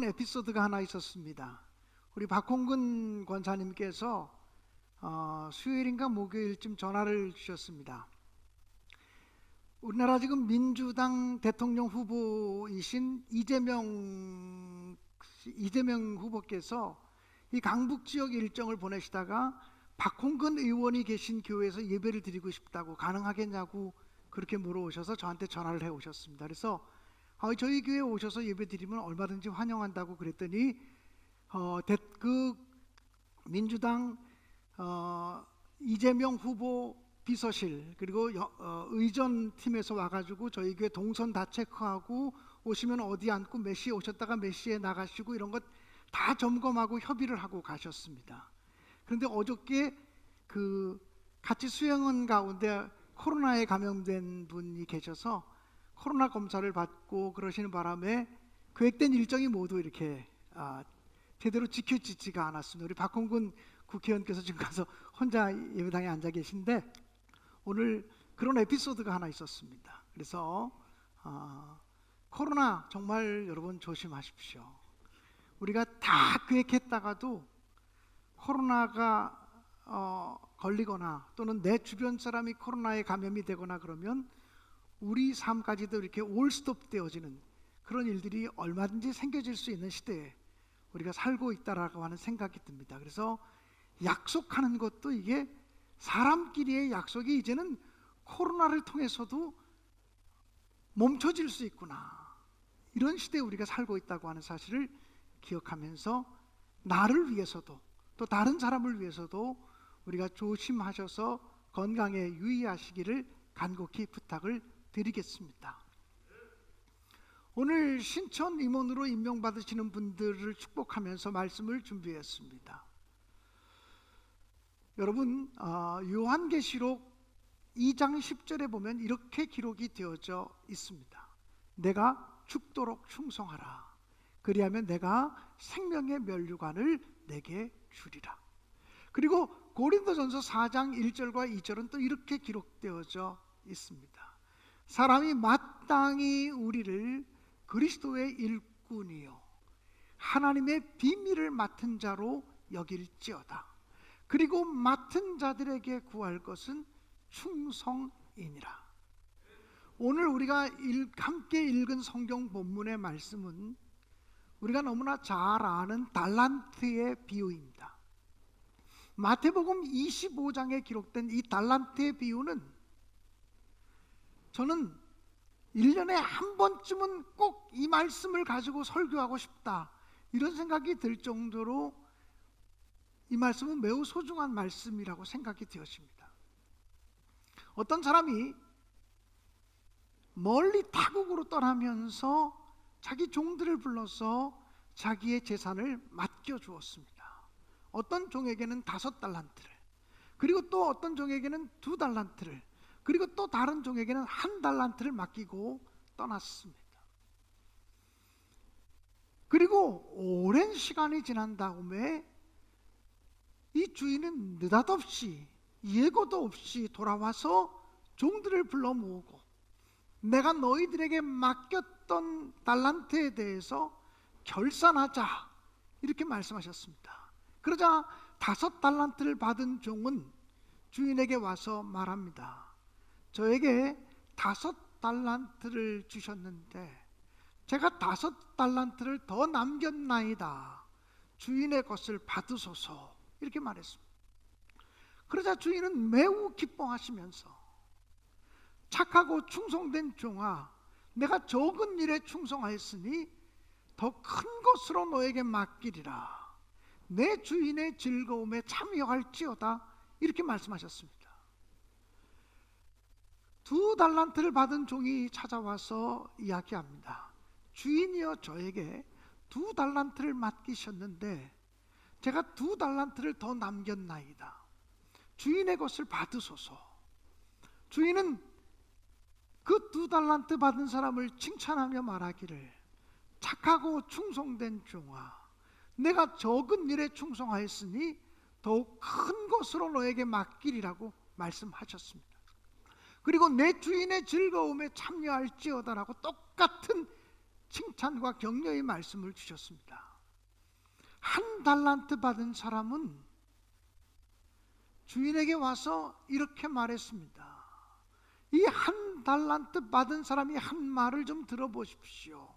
그런 에피소드가 하나 있었습니다. 우리 박홍근 권사님께서 수요일인가 목요일쯤 전화를 주셨습니다. 우리나라 지금 민주당 대통령 후보이신 이재명 후보께서 이 강북 지역 일정을 보내시다가 박홍근 의원이 계신 교회에서 예배를 드리고 싶다고, 가능하겠냐고 그렇게 물어오셔서 저한테 전화를 해 오셨습니다. 그래서 저희 교회에 오셔서 예배 드리면 얼마든지 환영한다고 그랬더니 그 민주당 이재명 후보 비서실 그리고 의전팀에서 와가지고 저희 교회 동선 다 체크하고 오시면 어디 앉고 몇 시에 오셨다가 몇 시에 나가시고 이런 것 다 점검하고 협의를 하고 가셨습니다. 그런데 어저께 같이 수행원 가운데 코로나에 감염된 분이 계셔서 코로나 검사를 받고 그러시는 바람에 계획된 일정이 모두 이렇게 제대로 지켜지지가 않았습니다. 우리 박홍근 국회의원께서 지금 가서 혼자 예배당에 앉아 계신데 오늘 그런 에피소드가 하나 있었습니다. 그래서 코로나 정말 여러분 조심하십시오. 우리가 다 계획했다가도 코로나가 걸리거나 또는 내 주변 사람이 코로나에 감염이 되거나 그러면 우리 삶까지도 이렇게 올스톱 되어지는 그런 일들이 얼마든지 생겨질 수 있는 시대에 우리가 살고 있다라고 하는 생각이 듭니다. 그래서 약속하는 것도 이게 사람끼리의 약속이 이제는 코로나를 통해서도 멈춰질 수 있구나, 이런 시대에 우리가 살고 있다고 하는 사실을 기억하면서 나를 위해서도 또 다른 사람을 위해서도 우리가 조심하셔서 건강에 유의하시기를 간곡히 부탁을 드리겠습니다. 오늘 신천 임원으로 임명받으시는 분들을 축복하면서 말씀을 준비했습니다. 여러분, 요한계시록 2장 10절에 보면 이렇게 기록이 되어져 있습니다. 내가 죽도록 충성하라. 그리하면 내가 생명의 면류관을 내게 주리라. 그리고 고린도전서 4장 1절과 2절은 또 이렇게 기록되어져 있습니다. 사람이 마땅히 우리를 그리스도의 일꾼이요 하나님의 비밀을 맡은 자로 여길지어다. 그리고 맡은 자들에게 구할 것은 충성이니라. 오늘 우리가 함께 읽은 성경 본문의 말씀은 우리가 너무나 잘 아는 달란트의 비유입니다. 마태복음 25장에 기록된 이 달란트의 비유는 저는 1년에 한 번쯤은 꼭 이 말씀을 가지고 설교하고 싶다, 이런 생각이 들 정도로 이 말씀은 매우 소중한 말씀이라고 생각이 되었습니다. 어떤 사람이 멀리 타국으로 떠나면서 자기 종들을 불러서 자기의 재산을 맡겨주었습니다. 어떤 종에게는 5달란트를, 그리고 또 어떤 종에게는 2달란트를, 그리고 또 다른 종에게는 1달란트를 맡기고 떠났습니다. 그리고 오랜 시간이 지난 다음에 이 주인은 느닷없이 예고도 없이 돌아와서 종들을 불러 모으고 내가 너희들에게 맡겼던 달란트에 대해서 결산하자, 이렇게 말씀하셨습니다. 그러자 5달란트를 받은 종은 주인에게 와서 말합니다. 저에게 5달란트를 주셨는데 제가 5달란트를 더 남겼나이다. 주인의 것을 받으소서, 이렇게 말했습니다. 그러자 주인은 매우 기뻐하시면서 착하고 충성된 종아, 내가 적은 일에 충성하였으니 더 큰 것으로 너에게 맡기리라. 내 주인의 즐거움에 참여할지어다, 이렇게 말씀하셨습니다. 2달란트를 받은 종이 찾아와서 이야기합니다. 주인이여, 저에게 2달란트를 맡기셨는데 제가 2달란트를 더 남겼나이다. 주인의 것을 받으소서. 주인은 그 2달란트 받은 사람을 칭찬하며 말하기를, 착하고 충성된 종아, 내가 적은 일에 충성하였으니 더욱 큰 것으로 너에게 맡기리라고 말씀하셨습니다. 그리고 내 주인의 즐거움에 참여할지어다라고 똑같은 칭찬과 격려의 말씀을 주셨습니다. 한 달란트 받은 사람은 주인에게 와서 이렇게 말했습니다. 이 한 달란트 받은 사람이 한 말을 좀 들어보십시오.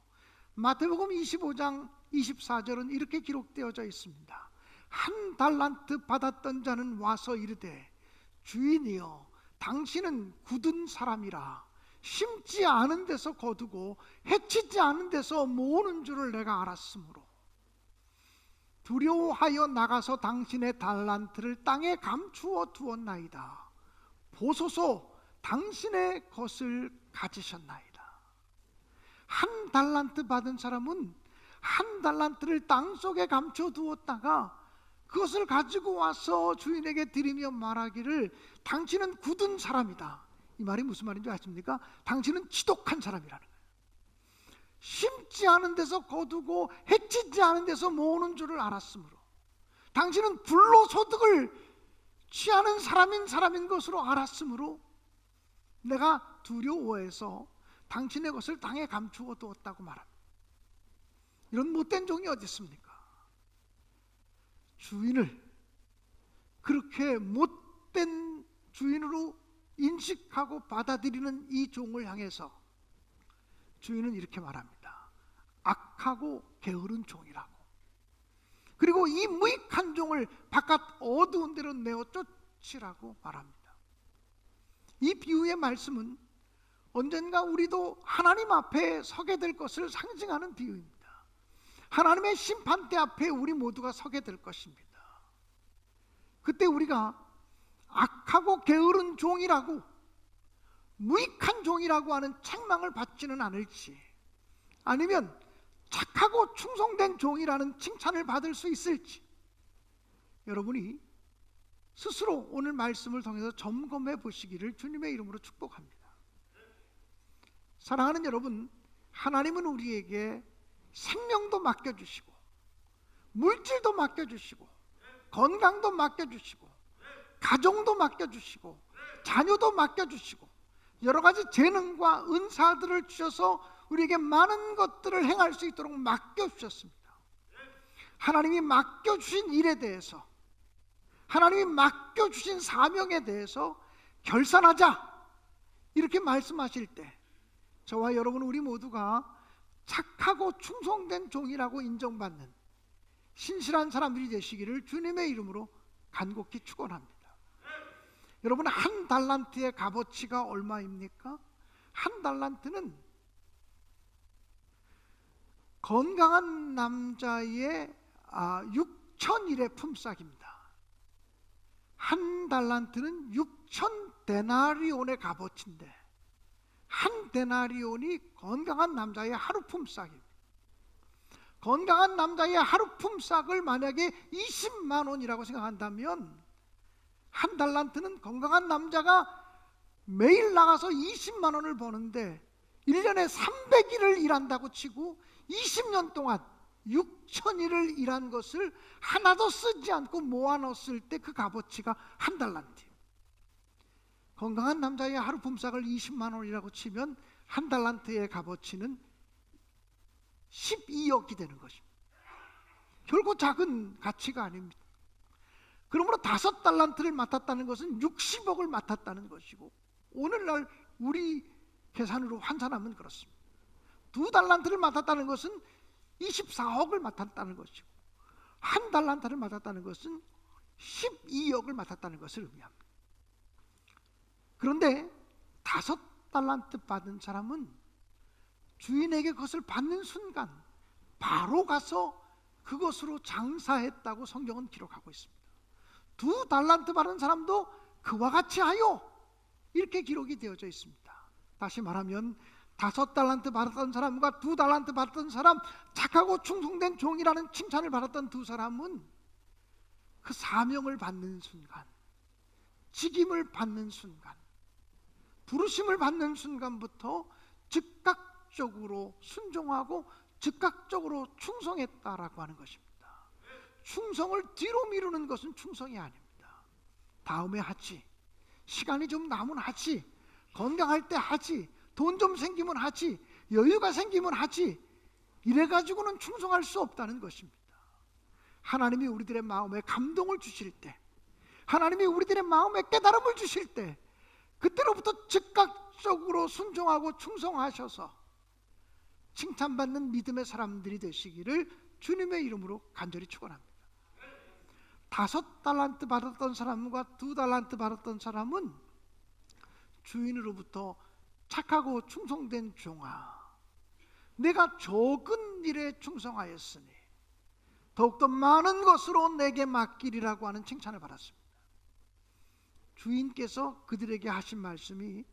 마태복음 25장 24절은 이렇게 기록되어져 있습니다. 한 달란트 받았던 자는 와서 이르되 주인이여 당신은 굳은 사람이라 심지 않은 데서 거두고 해치지 않은 데서 모으는 줄을 내가 알았으므로 두려워하여 나가서 당신의 달란트를 땅에 감추어 두었나이다. 보소서 당신의 것을 가지셨나이다. 한 달란트 받은 사람은 한 달란트를 땅속에 감춰 두었다가 그것을 가지고 와서 주인에게 드리며 말하기를 당신은 굳은 사람이다. 이 말이 무슨 말인지 아십니까? 당신은 지독한 사람이라는 거예요. 심지 않은 데서 거두고 해치지 않은 데서 모으는 줄을 알았으므로 당신은 불로소득을 취하는 사람인 것으로 알았으므로 내가 두려워해서 당신의 것을 땅에 감추어 두었다고 말합니다. 이런 못된 종이 어디 있습니까? 주인을 그렇게 못된 주인으로 인식하고 받아들이는 이 종을 향해서 주인은 이렇게 말합니다. 악하고 게으른 종이라고. 그리고 이 무익한 종을 바깥 어두운 데로 내어 쫓으라고 말합니다. 이 비유의 말씀은 언젠가 우리도 하나님 앞에 서게 될 것을 상징하는 비유입니다. 하나님의 심판대 앞에 우리 모두가 서게 될 것입니다. 그때 우리가 악하고 게으른 종이라고, 무익한 종이라고 하는 책망을 받지는 않을지, 아니면 착하고 충성된 종이라는 칭찬을 받을 수 있을지, 여러분이 스스로 오늘 말씀을 통해서 점검해 보시기를 주님의 이름으로 축복합니다. 사랑하는 여러분, 하나님은 우리에게 생명도 맡겨주시고 물질도 맡겨주시고 건강도 맡겨주시고 가정도 맡겨주시고 자녀도 맡겨주시고 여러 가지 재능과 은사들을 주셔서 우리에게 많은 것들을 행할 수 있도록 맡겨주셨습니다. 하나님이 맡겨주신 일에 대해서, 하나님이 맡겨주신 사명에 대해서 결산하자 이렇게 말씀하실 때 저와 여러분 우리 모두가 착하고 충성된 종이라고 인정받는 신실한 사람들이 되시기를 주님의 이름으로 간곡히 축원합니다. 여러분, 한 달란트의 값어치가 얼마입니까? 한 달란트는 건강한 남자의 6,000일의 품삯입니다. 한 달란트는 6,000데나리온의 값어치인데 한 데나리온이 건강한 남자의 하루 품삯입니다. 건강한 남자의 하루 품삯을 만약에 20만 원이라고 생각한다면 한 달란트는 건강한 남자가 매일 나가서 20만 원을 버는데 1년에 300일을 일한다고 치고 20년 동안 6,000일을 일한 것을 하나도 쓰지 않고 모아놓았을 때 그 값어치가 한 달란트. 건강한 남자의 하루 품삯을 20만 원이라고 치면 한 달란트의 값어치는 12억이 되는 것입니다. 결코 작은 가치가 아닙니다. 그러므로 5달란트를 맡았다는 것은 60억을 맡았다는 것이고, 오늘날 우리 계산으로 환산하면 그렇습니다. 2달란트를 맡았다는 것은 24억을 맡았다는 것이고, 1달란트를 맡았다는 것은 12억을 맡았다는 것을 의미합니다. 그런데 5달란트 받은 사람은 주인에게 그것을 받는 순간 바로 가서 그것으로 장사했다고 성경은 기록하고 있습니다. 2달란트 받은 사람도 그와 같이 하여 이렇게 기록이 되어져 있습니다. 다시 말하면 5달란트 받았던 사람과 2달란트 받았던 사람, 착하고 충성된 종이라는 칭찬을 받았던 두 사람은 그 사명을 받는 순간, 직임을 받는 순간, 부르심을 받는 순간부터 즉각적으로 순종하고 즉각적으로 충성했다라고 하는 것입니다. 충성을 뒤로 미루는 것은 충성이 아닙니다. 다음에 하지, 시간이 좀 남으면 하지, 건강할 때 하지, 돈 좀 생기면 하지, 여유가 생기면 하지, 이래 가지고는 충성할 수 없다는 것입니다. 하나님이 우리들의 마음에 감동을 주실 때, 하나님이 우리들의 마음에 깨달음을 주실 때, 그때로부터 즉각적으로 순종하고 충성하셔서 칭찬받는 믿음의 사람들이 되시기를 주님의 이름으로 간절히 축원합니다. 5달란트 받았던 사람과 2달란트 받았던 사람은 주인으로부터 착하고 충성된 종아, 내가 적은 일에 충성하였으니 더욱더 많은 것으로 내게 맡기리라고 하는 칭찬을 받았습니다. 주인께서 그들에게 하신 말씀이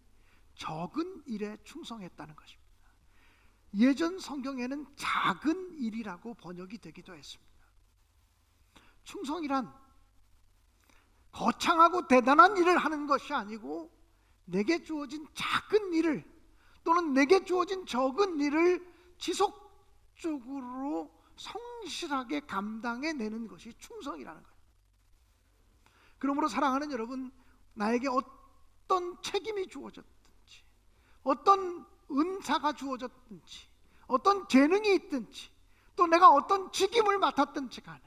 적은 일에 충성했다는 것입니다. 예전 성경에는 작은 일이라고 번역이 되기도 했습니다. 충성이란 거창하고 대단한 일을 하는 것이 아니고 내게 주어진 작은 일을 또는 내게 주어진 적은 일을 지속적으로 성실하게 감당해내는 것이 충성이라는 거예요. 그러므로 사랑하는 여러분, 나에게 어떤 책임이 주어졌든지, 어떤 은사가 주어졌든지, 어떤 재능이 있든지, 또 내가 어떤 직임을 맡았든지 간에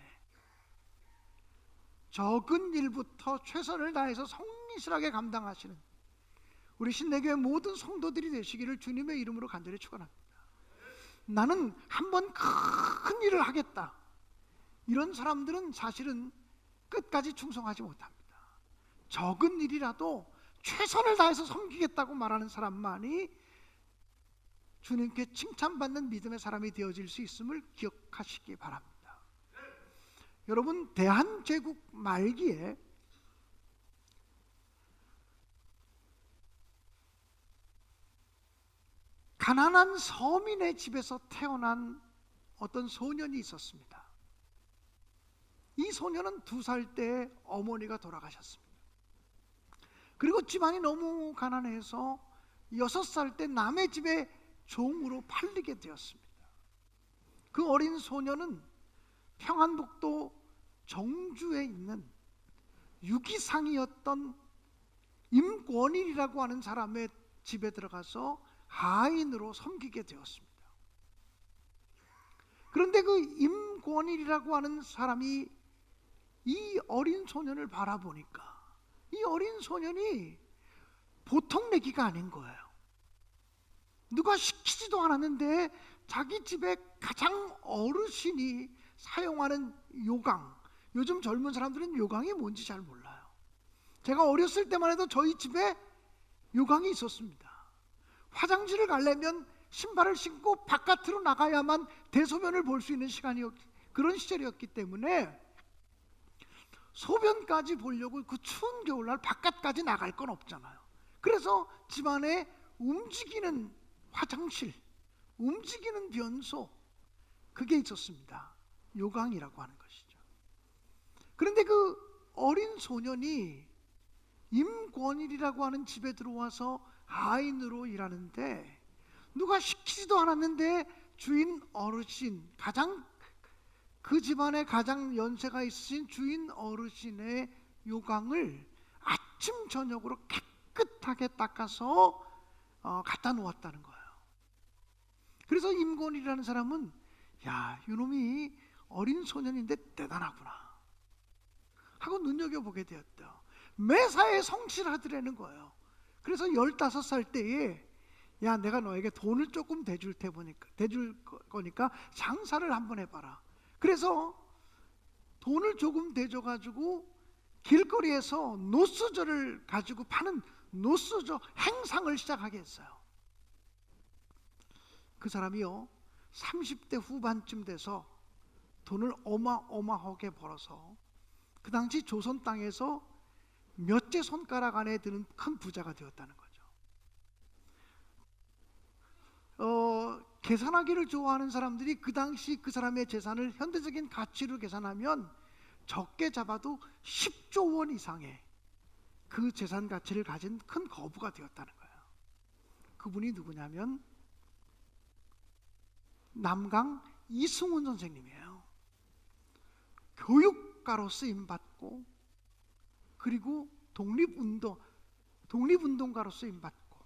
적은 일부터 최선을 다해서 성실하게 감당하시는 우리 신내교회 모든 성도들이 되시기를 주님의 이름으로 간절히 축원합니다. 나는 한번 큰 일을 하겠다, 이런 사람들은 사실은 끝까지 충성하지 못합니다. 적은 일이라도 최선을 다해서 섬기겠다고 말하는 사람만이 주님께 칭찬받는 믿음의 사람이 되어질 수 있음을 기억하시기 바랍니다. 여러분, 대한제국 말기에 가난한 서민의 집에서 태어난 어떤 소년이 있었습니다. 이 소년은 2살 때 어머니가 돌아가셨습니다. 그리고 집안이 너무 가난해서 6살 때 남의 집에 종으로 팔리게 되었습니다. 그 어린 소년은 평안북도 정주에 있는 유기상이었던 임권일이라고 하는 사람의 집에 들어가서 하인으로 섬기게 되었습니다. 그런데 그 임권일이라고 하는 사람이 이 어린 소년을 바라보니까 이 어린 소년이 보통 내기가 아닌 거예요. 누가 시키지도 않았는데 자기 집에 가장 어르신이 사용하는 요강, 요즘 젊은 사람들은 요강이 뭔지 잘 몰라요. 제가 어렸을 때만 해도 저희 집에 요강이 있었습니다. 화장실을 가려면 신발을 신고 바깥으로 나가야만 대소변을 볼 수 있는 그런 시절이었기 때문에 소변까지 보려고 그 추운 겨울날 바깥까지 나갈 건 없잖아요. 그래서 집안에 움직이는 화장실, 움직이는 변소, 그게 있었습니다. 요강이라고 하는 것이죠. 그런데 그 어린 소년이 임권일이라고 하는 집에 들어와서 하인으로 일하는데 누가 시키지도 않았는데 주인 어르신, 그 집안에 가장 연세가 있으신 주인 어르신의 요강을 아침 저녁으로 깨끗하게 닦아서 갖다 놓았다는 거예요. 그래서 임권일이라는 사람은 야, 이놈이 어린 소년인데 대단하구나 하고 눈여겨보게 되었대요. 매사에 성실하더라는 거예요. 그래서 15살 때에 야, 내가 너에게 돈을 조금 대줄 거니까 장사를 한번 해봐라. 그래서 돈을 조금 대줘가지고 길거리에서 노수저를 가지고 파는 노수저 행상을 시작하게 했어요. 그 사람이요, 30대 후반쯤 돼서 돈을 어마어마하게 벌어서 그 당시 조선 땅에서 몇째 손가락 안에 드는 큰 부자가 되었다는 거죠. 계산하기를 좋아하는 사람들이 그 당시 그 사람의 재산을 현대적인 가치로 계산하면 적게 잡아도 10조 원 이상의 그 재산 가치를 가진 큰 거부가 되었다는 거예요. 그분이 누구냐면 남강 이승훈 선생님이에요. 교육가로 쓰임받고 그리고 독립운동가로 쓰임받고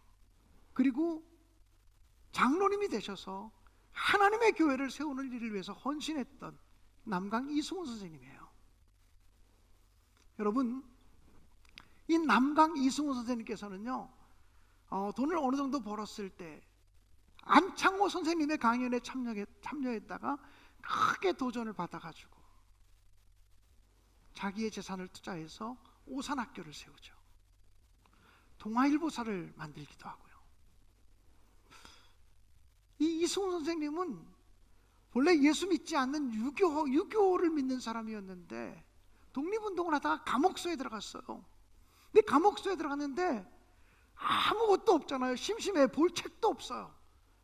그리고 장로님이 되셔서 하나님의 교회를 세우는 일을 위해서 헌신했던 남강 이승훈 선생님이에요. 여러분, 이 남강 이승훈 선생님께서는요, 돈을 어느 정도 벌었을 때 안창호 선생님의 강연에 참여했다가 크게 도전을 받아가지고 자기의 재산을 투자해서 오산학교를 세우죠. 동아일보사를 만들기도 하고요. 이 이승훈 선생님은 원래 예수 믿지 않는 유교를 믿는 사람이었는데 독립운동을 하다가 감옥소에 들어갔어요. 근데 감옥소에 들어갔는데 아무것도 없잖아요. 심심해. 볼 책도 없어요.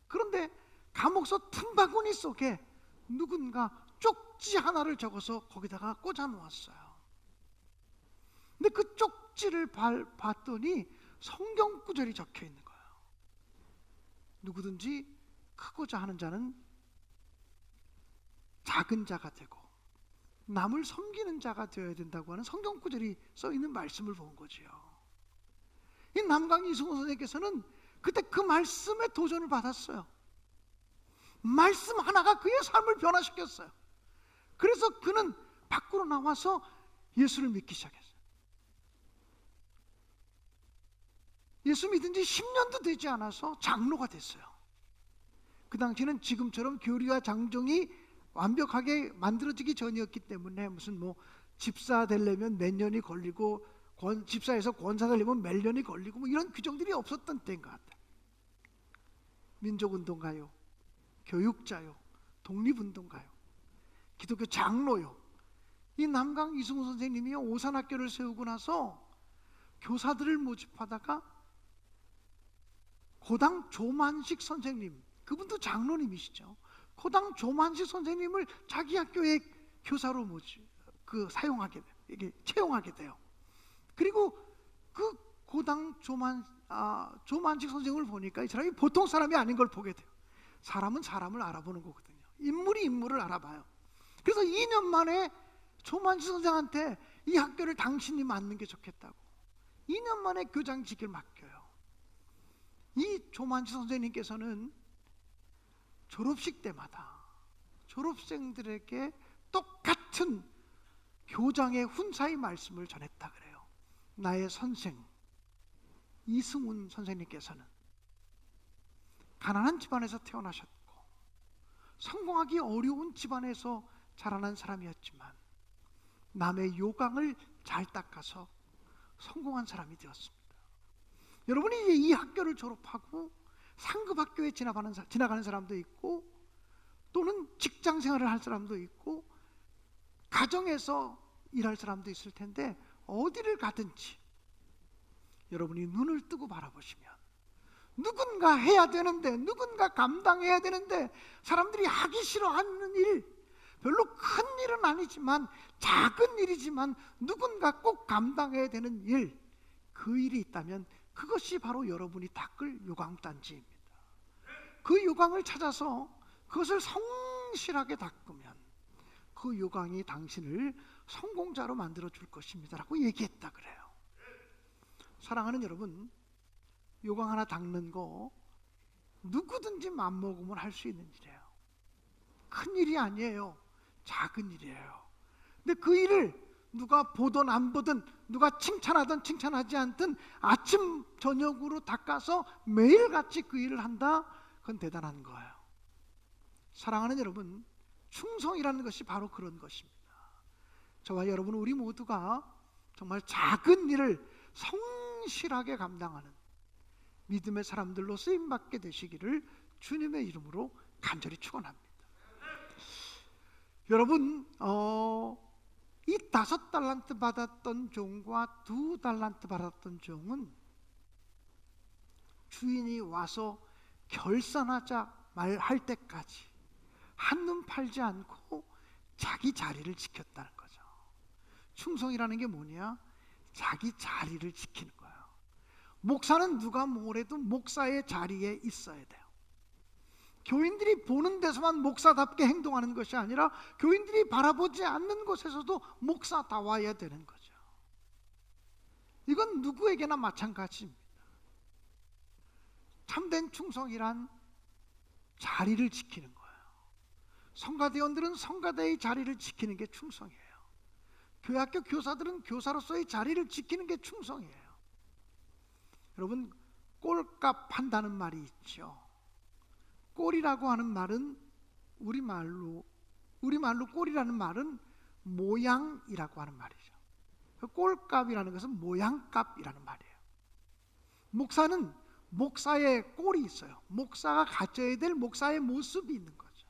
그런데 감옥소 틈바구니 속에 누군가 쪽지 하나를 적어서 거기다가 꽂아 놓았어요. 근데 그 쪽지를 봤더니 성경 구절이 적혀 있는 거예요. 누구든지 크고자 하는 자는 작은 자가 되고 남을 섬기는 자가 되어야 된다고 하는 성경 구절이 써 있는 말씀을 본 거지요. 이 남강 이승훈 선생님께서는 그때 그 말씀에 도전을 받았어요. 말씀 하나가 그의 삶을 변화시켰어요. 그래서 그는 밖으로 나와서 예수를 믿기 시작했어요. 예수 믿은 지 10년도 되지 않아서 장로가 됐어요. 그 당시에는 지금처럼 교리와 장정이 완벽하게 만들어지기 전이었기 때문에 무슨 집사 되려면 몇 년이 걸리고 집사에서 권사 되려면 몇 년이 걸리고 이런 규정들이 없었던 때인 것 같아요. 민족운동가요, 교육자요, 독립운동가요, 기독교 장로요. 이 남강 이승훈 선생님이 오산학교를 세우고 나서 교사들을 모집하다가 고당 조만식 선생님, 그분도 장로님이시죠. 고당 조만식 선생님을 자기 학교의 교사로 사용하게 돼요. 이게 채용하게 돼요. 그리고 그 고당 조만식 선생님을 보니까 이 사람이 보통 사람이 아닌 걸 보게 돼요. 사람은 사람을 알아보는 거거든요. 인물이 인물을 알아봐요. 그래서 2년 만에 조만식 선생한테 이 학교를 당신이 맡는 게 좋겠다고 2년 만에 교장직을 맡겨요. 이 조만식 선생님께서는 졸업식 때마다 졸업생들에게 똑같은 교장의 훈사의 말씀을 전했다 그래요. 나의 선생 이승훈 선생님께서는 가난한 집안에서 태어나셨고 성공하기 어려운 집안에서 자라난 사람이었지만 남의 요강을 잘 닦아서 성공한 사람이 되었습니다. 여러분이 이제 이 학교를 졸업하고 상급 학교에 지나가는 사람도 있고 또는 직장 생활을 할 사람도 있고 가정에서 일할 사람도 있을 텐데 어디를 가든지 여러분이 눈을 뜨고 바라보시면 누군가 해야 되는데 누군가 감당해야 되는데 사람들이 하기 싫어하는 일, 별로 큰 일은 아니지만 작은 일이지만 누군가 꼭 감당해야 되는 일, 그 일이 있다면 그것이 바로 여러분이 닦을 요강단지입니다. 그 요강을 찾아서 그것을 성실하게 닦으면 그 요강이 당신을 성공자로 만들어 줄 것입니다 라고 얘기했다 그래요. 사랑하는 여러분, 요강 하나 닦는 거 누구든지 맘먹으면 할 수 있는 일이에요. 큰 일이 아니에요. 작은 일이에요. 근데 그 일을 누가 보든 안 보든 누가 칭찬하든 칭찬하지 않든 아침 저녁으로 닦아서 매일같이 그 일을 한다? 그건 대단한 거예요. 사랑하는 여러분, 충성이라는 것이 바로 그런 것입니다. 저와 여러분, 우리 모두가 정말 작은 일을 성실하게 감당하는 믿음의 사람들로 쓰임받게 되시기를 주님의 이름으로 간절히 축원합니다. 여러분, 이 5달란트 받았던 종과 2달란트 받았던 종은 주인이 와서 결산하자 말할 때까지 한눈 팔지 않고 자기 자리를 지켰다는 거죠. 충성이라는 게 뭐냐? 자기 자리를 지키는 거예요. 목사는 누가 뭐래도 목사의 자리에 있어야 돼요. 교인들이 보는 데서만 목사답게 행동하는 것이 아니라 교인들이 바라보지 않는 곳에서도 목사다워야 되는 거죠. 이건 누구에게나 마찬가지입니다. 참된 충성이란 자리를 지키는 거예요. 성가대원들은 성가대의 자리를 지키는 게 충성이에요. 교회학교 교사들은 교사로서의 자리를 지키는 게 충성이에요. 여러분, 꼴값 한다는 말이 있죠. 꼴이라고 하는 말은 우리말로 꼴이라는 말은 모양이라고 하는 말이죠. 꼴값이라는 것은 모양값이라는 말이에요. 목사는 목사의 꼴이 있어요. 목사가 가져야 될 목사의 모습이 있는 거죠.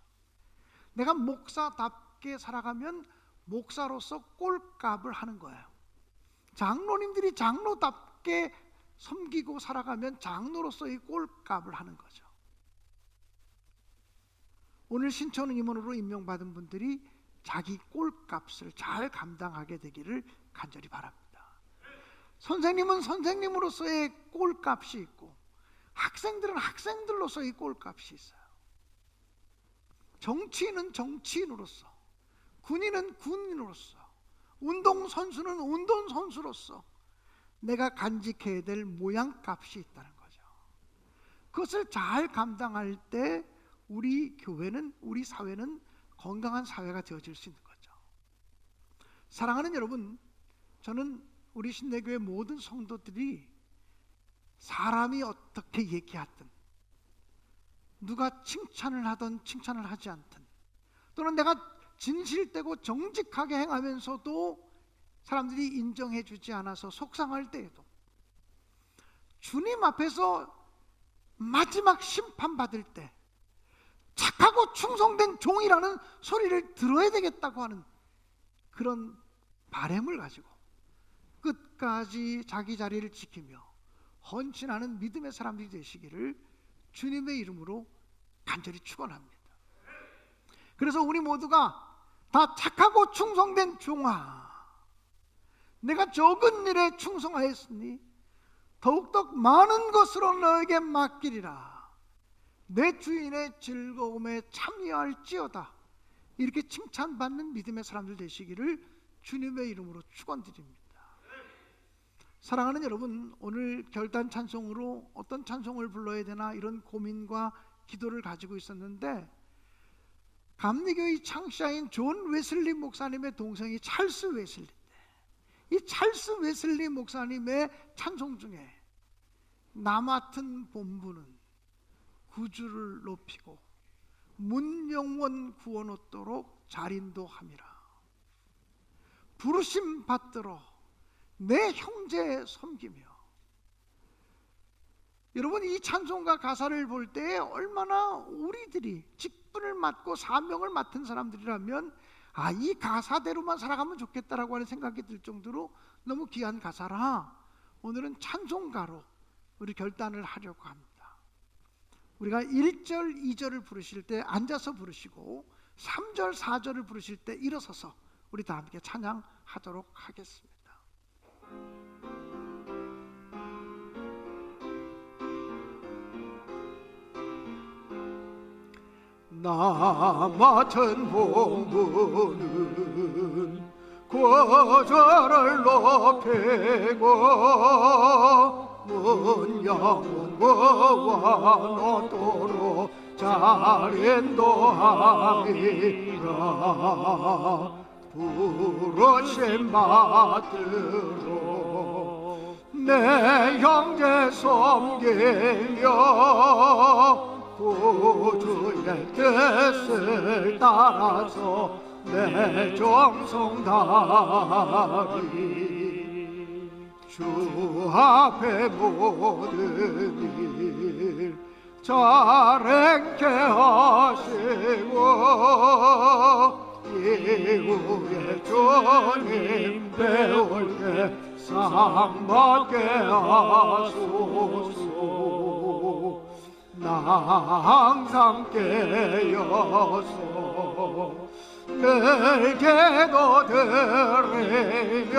내가 목사답게 살아가면 목사로서 꼴값을 하는 거예요. 장로님들이 장로답게 섬기고 살아가면 장로로서의 꼴값을 하는 거죠. 오늘 신촌 임원으로 임명받은 분들이 자기 꼴값을 잘 감당하게 되기를 간절히 바랍니다. 선생님은 선생님으로서의 꼴값이 있고, 학생들은 학생들로서의 꼴값이 있어요. 정치인은 정치인으로서, 군인은 군인으로서, 운동선수는 운동선수로서 내가 간직해야 될 모양값이 있다는 거죠. 그것을 잘 감당할 때 우리 교회는, 우리 사회는 건강한 사회가 되어질 수 있는 거죠. 사랑하는 여러분, 저는 우리 신내교회 모든 성도들이 사람이 어떻게 얘기하든, 누가 칭찬을 하든 칭찬을 하지 않든, 또는 내가 진실되고 정직하게 행하면서도 사람들이 인정해 주지 않아서 속상할 때에도 주님 앞에서 마지막 심판받을 때 착하고 충성된 종이라는 소리를 들어야 되겠다고 하는 그런 바람을 가지고 끝까지 자기 자리를 지키며 헌신하는 믿음의 사람들이 되시기를 주님의 이름으로 간절히 축원합니다. 그래서 우리 모두가 다 착하고 충성된 종아, 내가 적은 일에 충성하였으니 더욱더 많은 것으로 너에게 맡기리라. 내 주인의 즐거움에 참여할지어다. 이렇게 칭찬받는 믿음의 사람들 되시기를 주님의 이름으로 축원드립니다. 사랑하는 여러분, 오늘 결단 찬송으로 어떤 찬송을 불러야 되나 이런 고민과 기도를 가지고 있었는데, 감리교의 창시자인 존 웨슬리 목사님의 동생이 찰스 웨슬리인데, 이 찰스 웨슬리 목사님의 찬송 중에 나 맡은 본분은 구주를 높이고 문영원 구원 얻도록 자린도함이라. 부르심 받들어 내 형제 섬기며. 여러분, 이 찬송가 가사를 볼 때 얼마나 우리들이 직분을 맡고 사명을 맡은 사람들이라면 이 가사대로만 살아가면 좋겠다라고 하는 생각이 들 정도로 너무 귀한 가사라 오늘은 찬송가로 우리 결단을 하려고 합니다. 우리가 1절, 2절을 부르실 때 앉아서 부르시고 3절, 4절을 부르실 때 일어서서 우리 다 함께 찬양하도록 하겠습니다. 나 맡은 본분은 구주를 높이고 문영원 구원 얻도록 자린도함이라. 부르심 받들어 내 형제 섬기며 구주의 뜻을 따라서 내 정성 다하리. 주 앞에 모든 일 잘 행케 하시고 이후에 주님 배울 때 상 받게 하소서. 나 항상 깨어서 늘 기도 드리며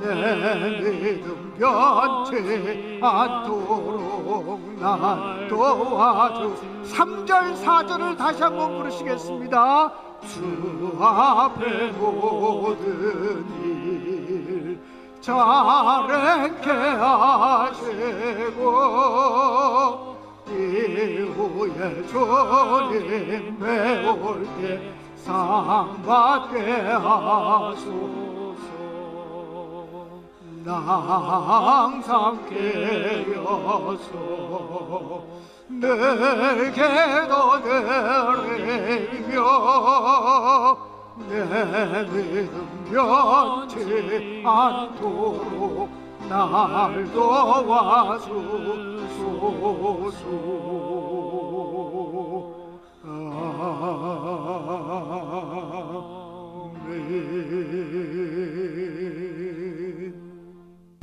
내 믿음 변치 않도록 날 도와주. 3절 4절을 다시 한번 부르시겠습니다. 주 앞에 모든 일 잘 행케 하시고 이후에 주님 배울 때 상 받게 하소서. 나 항상 깨어서 늘 기도드리며 내 믿음 변치 않도록 날 도와주소서.